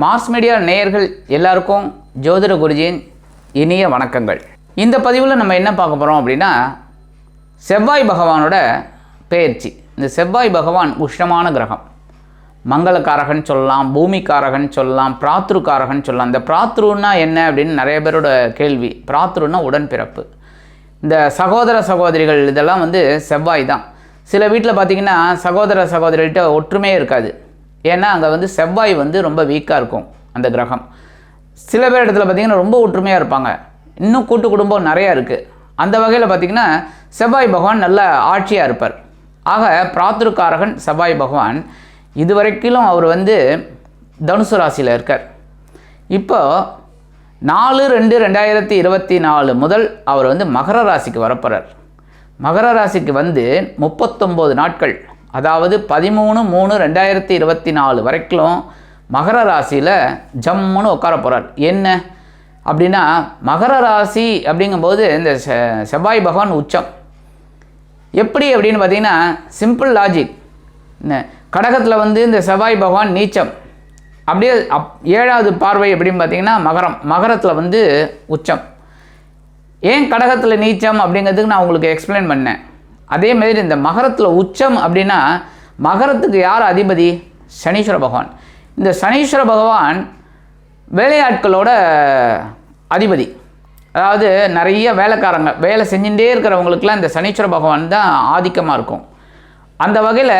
Mass media நேயர்கள் எல்லாருக்கும் ஜோதிட குருஜியின் இனிய வணக்கங்கள். இந்த பதிவில் நம்ம என்ன பார்க்க போகிறோம் அப்படின்னா, செவ்வாய் பகவானோட பெயர்ச்சி. இந்த செவ்வாய் பகவான் உஷ்ணமான கிரகம், மங்களக்காரகன் சொல்லலாம், பூமிக்காரகன் சொல்லலாம், பிராத்ருக்காரகன் சொல்லலாம். இந்த பிராத்ருன்னா என்ன அப்படின்னு நிறைய பேரோட கேள்வி. பிராத்ருன்னா உடன்பிறப்பு. இந்த சகோதர சகோதரிகள் இதெல்லாம் செவ்வாய் தான். சில வீட்டில் பார்த்திங்கன்னா சகோதர சகோதரிகிட்ட ஒற்றுமையே இருக்காது. ஏன்னா அங்கே செவ்வாய் ரொம்ப வீக்காக இருக்கும் அந்த கிரகம். சில பேர் இடத்துல பார்த்திங்கன்னா ரொம்ப ஒற்றுமையாக இருப்பாங்க. இன்னும் கூட்டு குடும்பம் நிறையா இருக்குது. அந்த வகையில் பார்த்திங்கன்னா செவ்வாய் பகவான் நல்ல ஆட்சியாக இருப்பார். ஆக பிராத்ருக்காரகன் செவ்வாய் பகவான் இதுவரைக்கும் அவர் தனுசு ராசியில் இருக்கார். இப்போ 4/2/2024 முதல் அவர் மகர ராசிக்கு வரப்போகிறார். மகர ராசிக்கு 39 நாட்கள், அதாவது 13/3/2024 வரைக்கும் மகர ராசியில் ஜம்முன்னு உட்கார போகிறார். என்ன அப்படின்னா, மகர ராசி அப்படிங்கும்போது இந்த செவ்வாய் பகவான் உச்சம். எப்படி அப்படின்னு பார்த்தீங்கன்னா, சிம்பிள் லாஜிக். கடகத்தில் இந்த செவ்வாய் பகவான் நீச்சம். அப்படியே 7வது பார்வை எப்படின்னு பார்த்தீங்கன்னா மகரத்தில் உச்சம். ஏன் கடகத்தில் நீச்சம் அப்படிங்கிறதுக்கு நான் உங்களுக்கு எக்ஸ்பிளைன் பண்ணேன். அதேமாதிரி இந்த மகரத்தில் உச்சம் அப்படின்னா, மகரத்துக்கு யார் அதிபதி? சனீஸ்வர பகவான். இந்த சனீஸ்வர பகவான் வேலையாட்களோட அதிபதி. அதாவது நிறைய வேலைக்காரங்க வேலை செஞ்சுட்டே இருக்கிறவங்களுக்கெல்லாம் இந்த சனீஸ்வர பகவான் தான் ஆதிக்கமாக இருக்கும். அந்த வகையில்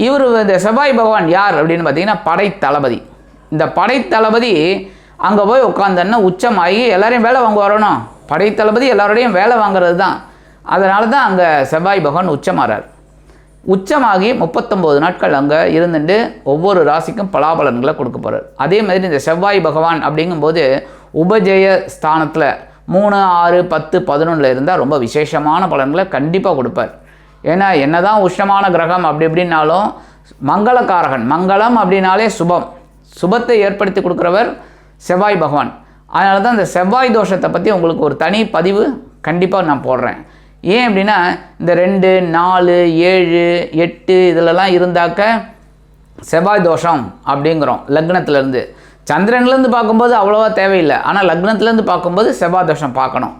இவர் இந்த செவ்வாய் பகவான் யார் அப்படின்னு பார்த்தீங்கன்னா படைத்தளபதி. இந்த படைத்தளபதி அங்கே போய் உட்காந்தன்னா உச்சமாகி எல்லாரையும் வேலை வாங்க வரணும். படைத்தளபதி எல்லாரோடையும் வேலை வாங்குறது தான். அதனால தான் அங்கே செவ்வாய் பகவான் உச்சமாகிறார். உச்சமாகி 39 நாட்கள் அங்கே இருந்துட்டு ஒவ்வொரு ராசிக்கும் பலாபலன்களை கொடுக்க போகிறார். அதே மாதிரி இந்த செவ்வாய் பகவான் அப்படிங்கும்போது உபஜய ஸ்தானத்தில் 3, 6, 10, 11 இருந்தால் ரொம்ப விசேஷமான பலன்களை கண்டிப்பாக கொடுப்பார். ஏன்னா என்னதான் உஷ்ணமான கிரகம் அப்படி இப்படின்னாலும் மங்களக்காரகன். மங்களம் அப்படின்னாலே சுபம், சுபத்தை ஏற்படுத்தி கொடுக்குறவர் செவ்வாய் பகவான். அதனால தான் இந்த செவ்வாய் தோஷத்தை பற்றி உங்களுக்கு ஒரு தனி பதிவு கண்டிப்பாக நான் போடுறேன். ஏன் அப்படின்னா, இந்த 2, 4, 7, 8 இதிலலாம் இருந்தாக்க செவ்வாய் தோஷம் அப்படிங்கிறோம். லக்னத்துலேருந்து சந்திரன்லேருந்து பார்க்கும்போது அவ்வளோவா தேவையில்லை. ஆனால் லக்னத்துலேருந்து பார்க்கும்போது செவ்வாய் தோஷம் பார்க்கணும்.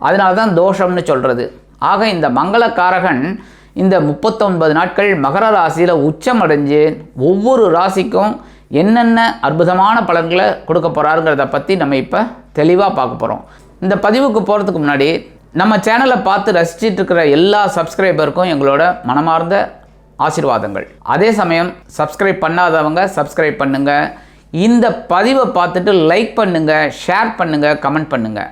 அதனால தான் தோஷம்னு சொல்கிறது. ஆக இந்த மங்களக்காரகன் இந்த 39 நாட்கள் மகர ராசியில் உச்சம் அடைஞ்சு ஒவ்வொரு ராசிக்கும் என்னென்ன அற்புதமான பலன்களை கொடுக்க போகிறாருங்கிறத பற்றி நம்ம இப்போ தெளிவாக பார்க்க போகிறோம். இந்த பதிவுக்கு போகிறதுக்கு முன்னாடி நம்ம சேனலை பார்த்து ரசிச்சிட்டு இருக்கிற எல்லா சப்ஸ்கிரைபருக்கும் எங்களோட மனமார்ந்த ஆசீர்வாதங்கள். அதே சமயம் சப்ஸ்கிரைப் பண்ணாதவங்க சப்ஸ்கிரைப் பண்ணுங்கள். இந்த பதிவை பார்த்துட்டு லைக் பண்ணுங்கள், ஷேர் பண்ணுங்கள், கமெண்ட் பண்ணுங்கள்.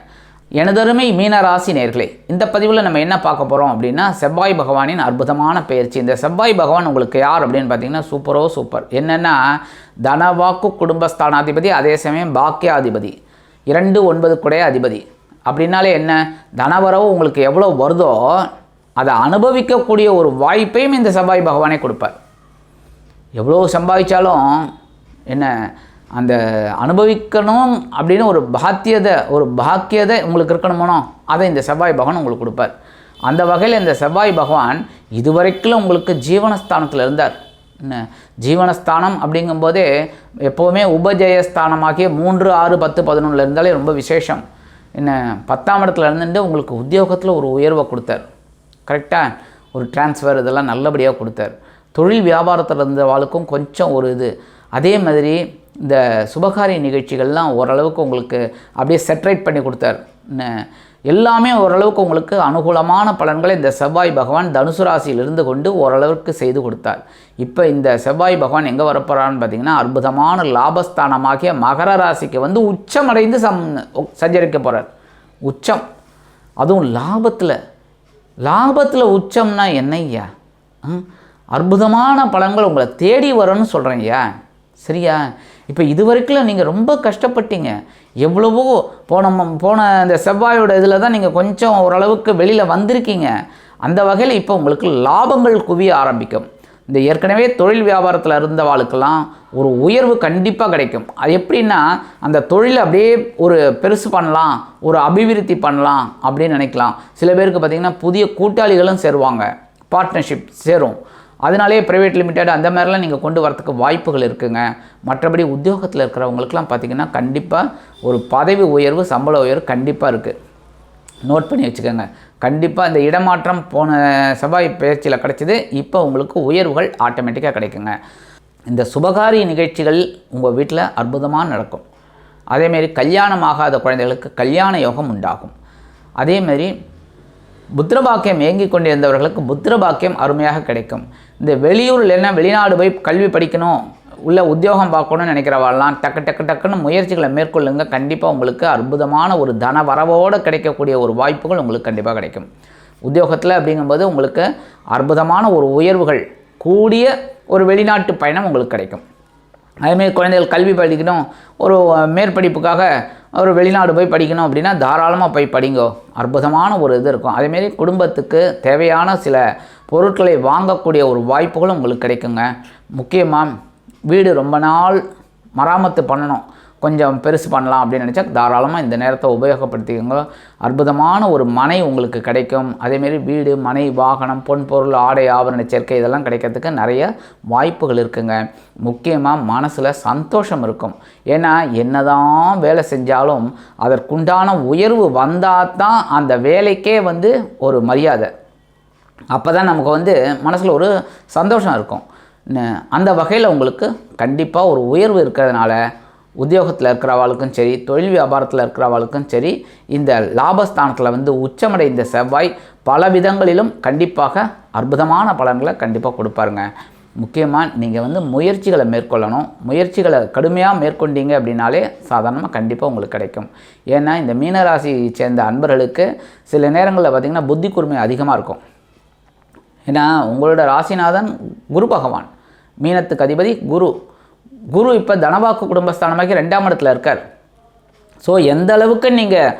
எனதருமை மீன ராசி நேயர்களே, இந்த பதிவில் நம்ம என்ன பார்க்க போகிறோம் அப்படின்னா, செவ்வாய் பகவானின் அற்புதமான பெயர்ச்சி. இந்த செவ்வாய் பகவான் உங்களுக்கு யார் அப்படின்னு பார்த்தீங்கன்னா சூப்பர். என்னென்னா, தனவாக்கு குடும்பஸ்தானாதிபதி, அதே சமயம் பாக்கியாதிபதி, 2, 9 கூடைய அதிபதி. அப்படின்னாலே என்ன, தனவரவு உங்களுக்கு எவ்வளோ வருதோ அதை அனுபவிக்கக்கூடிய ஒரு வாய்ப்பையும் இந்த செவ்வாய் பகவானே கொடுப்பார். எவ்வளோ சம்பாதிச்சாலும் என்ன அந்த அனுபவிக்கணும் அப்படின்னு ஒரு பாக்கியதை உங்களுக்கு இருக்கணுமோனோ அதை இந்த செவ்வாய் பகவான் உங்களுக்கு கொடுப்பார். அந்த வகையில் இந்த செவ்வாய் பகவான் இதுவரைக்கும் உங்களுக்கு ஜீவனஸ்தானத்தில் இருந்தார். என்ன ஜீவனஸ்தானம் அப்படிங்கும்போதே எப்போவுமே உபஜயஸ்தானமாகிய 3, 6, 10, 11 இருந்தாலே ரொம்ப விசேஷம். என்ன 10ஆம் இடத்துல இருந்துட்டு உங்களுக்கு உத்தியோகத்தில் ஒரு உயர்வை கொடுத்தார். கரெக்டாக ஒரு டிரான்ஸ்ஃபர் இதெல்லாம் நல்லபடியாக கொடுத்தார். தொழில் வியாபாரத்தில் இருந்தவாளுக்கும் கொஞ்சம் ஒரு இது. அதே மாதிரி இந்த சுபகாரிய நிகழ்ச்சிகள்லாம் ஓரளவுக்கு உங்களுக்கு அப்படியே செட்ரைட் பண்ணி கொடுத்தார். எல்லாமே ஓரளவுக்கு உங்களுக்கு அனுகூலமான பலன்களை இந்த செவ்வாய் பகவான் தனுசு ராசியில் இருந்து கொண்டு ஓரளவுக்கு செய்து கொடுத்தார். இப்போ இந்த செவ்வாய் பகவான் எங்கே வரப்போகிறான்னு பார்த்தீங்கன்னா, அற்புதமான லாபஸ்தானமாகிய மகர ராசிக்கு உச்சமடைந்து சஞ்சரிக்க போகிறார். உச்சம், அதுவும் லாபத்தில் உச்சம்னா என்னய்யா? அற்புதமான பலன்கள் உங்களை தேடி வரும்னு சொல்கிறேன் ஐயா. சரியா? இப்போ இது வரைக்கும் நீங்கள் ரொம்ப கஷ்டப்பட்டீங்க. எவ்வளவோ போன இந்த செவ்வாயோட இதில் தான் நீங்கள் கொஞ்சம் ஓரளவுக்கு வெளியில் வந்திருக்கீங்க. அந்த வகையில் இப்போ உங்களுக்கு லாபங்கள் குவிய ஆரம்பிக்கும். இந்த ஏற்கனவே தொழில் வியாபாரத்தில் இருந்தவாளுக்கெல்லாம் ஒரு உயர்வு கண்டிப்பாக கிடைக்கும். அது எப்படின்னா, அந்த தொழிலை அப்படியே ஒரு பெருசு பண்ணலாம், ஒரு அபிவிருத்தி பண்ணலாம் அப்படின்னு நினைக்கலாம். சில பேருக்கு பார்த்திங்கன்னா புதிய கூட்டாளிகளும் சேருவாங்க, பார்ட்னர்ஷிப் சேரும். அதனாலே ப்ரைவேட் லிமிடெட் அந்த மாதிரிலாம் நீங்கள் கொண்டு வரத்துக்கு வாய்ப்புகள் இருக்குங்க. மற்றபடி உத்தியோகத்தில் இருக்கிறவங்களுக்குலாம் பார்த்திங்கன்னா கண்டிப்பாக ஒரு பதவி உயர்வு, சம்பள உயர்வு கண்டிப்பாக இருக்குது. நோட் பண்ணி வச்சுக்கோங்க. கண்டிப்பாக இந்த இடமாற்றம் போன செவ்வாய் பயிற்சியில் கிடைச்சிது. இப்போ உங்களுக்கு உயர்வுகள் ஆட்டோமேட்டிக்காக கிடைக்குங்க. இந்த சுபகாரிய நிகழ்ச்சிகள் உங்கள் வீட்டில் அற்புதமாக நடக்கும். அதேமாரி கல்யாணம் ஆகாத குழந்தைகளுக்கு கல்யாண யோகம் உண்டாகும். அதேமாரி புத்திரபாக்கியம் ஏங்கி கொண்டிருந்தவர்களுக்கு புத்திரபாக்கியம் அருமையாக கிடைக்கும். இந்த வெளியூரில் என்ன வெளிநாடு போய் கல்வி படிக்கணும், உள்ள உத்தியோகம் பார்க்கணும்னு நினைக்கிறவாள்லாம் டக்குன்னு முயற்சிகளை மேற்கொள்ளுங்க. கண்டிப்பாக உங்களுக்கு அற்புதமான ஒரு தன வரவோடு கிடைக்கக்கூடிய ஒரு வாய்ப்புகள் உங்களுக்கு கண்டிப்பாக கிடைக்கும். உத்தியோகத்தில் அப்படிங்கும்போது உங்களுக்கு அற்புதமான ஒரு உயர்வுகள் கூடிய ஒரு வெளிநாட்டு பயணம் உங்களுக்கு கிடைக்கும். அதேமாரி குழந்தைகள் கல்வி படிக்கணும், ஒரு மேற்படிப்புக்காக ஒரு வெளிநாடு போய் படிக்கணும் அப்படின்னா தாராளமாக போய் படிங்கோ. அற்புதமான ஒரு இது இருக்கும். அதேமாரி குடும்பத்துக்கு தேவையான சில பொருட்களை வாங்கக்கூடிய ஒரு வாய்ப்புகளும் உங்களுக்கு கிடைக்குங்க. முக்கியமாக வீடு ரொம்ப நாள் மராமத்து பண்ணணும், கொஞ்சம் பெருசு பண்ணலாம் அப்படின்னு நினச்சா தாராளமாக இந்த நேரத்தை உபயோகப்படுத்திக்கோங்க. அற்புதமான ஒரு மனை உங்களுக்கு கிடைக்கும். அதேமாரி வீடு, மனை, வாகனம், பொன் பொருள், ஆடை ஆபரண சேர்க்கை இதெல்லாம் கிடைக்கிறதுக்கு நிறைய வாய்ப்புகள் இருக்குங்க. முக்கியமாக மனசில் சந்தோஷம் இருக்கும். ஏன்னா என்னதான் வேலை செஞ்சாலும் அதற்குண்டான உயர்வு வந்தால் தான் அந்த வேலைக்கே ஒரு மரியாதை. அப்போ தான் நமக்கு மனசில் ஒரு சந்தோஷம் இருக்கும். அந்த வகையில் உங்களுக்கு கண்டிப்பாக ஒரு உயர்வு இருக்கிறதுனால உத்தியோகத்தில் இருக்கிறவாளுக்கும் சரி, தொழில் வியாபாரத்தில் இருக்கிறவாளுக்கும் சரி, இந்த லாபஸ்தானத்தில் உச்சமடைந்த செவ்வாய் பல விதங்களிலும் கண்டிப்பாக அற்புதமான பலன்களை கண்டிப்பாக கொடுப்பாருங்க. முக்கியமாக நீங்கள் முயற்சிகளை மேற்கொள்ளணும். முயற்சிகளை கடுமையாக மேற்கொண்டீங்க அப்படின்னாலே சாதாரணமாக கண்டிப்பாக உங்களுக்கு கிடைக்கும். ஏன்னா இந்த மீனராசியை சேர்ந்த அன்பர்களுக்கு சில நேரங்களில் பார்த்திங்கன்னா புத்தி கூர்மை அதிகமாக இருக்கும். ஏன்னா உங்களோட ராசிநாதன் குரு பகவான், மீனத்துக்கு அதிபதி குரு இப்போ தனவாக்கு குடும்பஸ்தானமாகி 2ஆம் இடத்துல இருக்கார். ஸோ எந்த அளவுக்கு நீங்கள்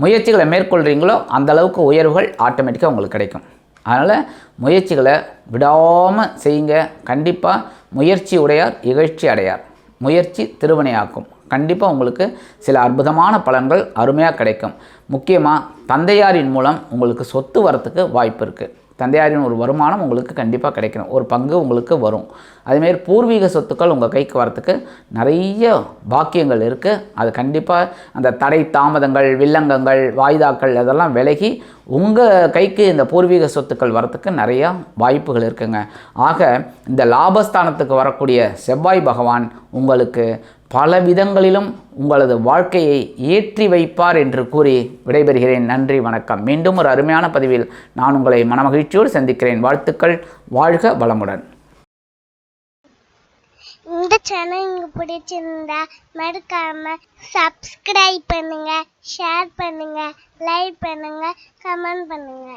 முயற்சிகளை மேற்கொள்கிறீங்களோ அந்த அளவுக்கு உயர்வுகள் ஆட்டோமேட்டிக்காக உங்களுக்கு கிடைக்கும். அதனால் முயற்சிகளை விடாமல் செய்யுங்க. கண்டிப்பாக முயற்சி உடையார் இகழ்ச்சி அடையார். முயற்சி திருவினையாக்கும். கண்டிப்பாக உங்களுக்கு சில அற்புதமான பலன்கள் அருமையாக கிடைக்கும். முக்கியமாக தந்தையாரின் மூலம் உங்களுக்கு சொத்து வரத்துக்கு வாய்ப்பு இருக்குது. தந்தையாரின் ஒரு வருமானம் உங்களுக்கு கண்டிப்பாக கிடைக்கணும், ஒரு பங்கு உங்களுக்கு வரும். அதுமாரி பூர்வீக சொத்துக்கள் உங்கள் கைக்கு வரத்துக்கு நிறைய பாக்கியங்கள் இருக்குது. அது கண்டிப்பாக அந்த தடை தாமதங்கள், வில்லங்கங்கள், வாய்தாக்கள் அதெல்லாம் விலகி உங்கள் கைக்கு இந்த பூர்வீக சொத்துக்கள் வரத்துக்கு நிறையா வாய்ப்புகள் இருக்குங்க. ஆக இந்த லாபஸ்தானத்துக்கு வரக்கூடிய செவ்வாய் பகவான் உங்களுக்கு பல விதங்களிலும் உங்களது வாழ்க்கையை ஏற்றி வைப்பார் என்று கூறி விடைபெறுகிறேன். நன்றி, வணக்கம். மீண்டும் ஒரு அருமையான பதிவில் நான் உங்களை மனமகிழ்ச்சியோடு சந்திக்கிறேன். வாழ்த்துக்கள். வாழ்க வளமுடன். இந்த சேனல் உங்களுக்கு பிடிச்சிருந்தா மறக்காம சப்ஸ்கிரைப் பண்ணுங்க, ஷேர் பண்ணுங்க, லைக் பண்ணுங்க, கமெண்ட் பண்ணுங்க.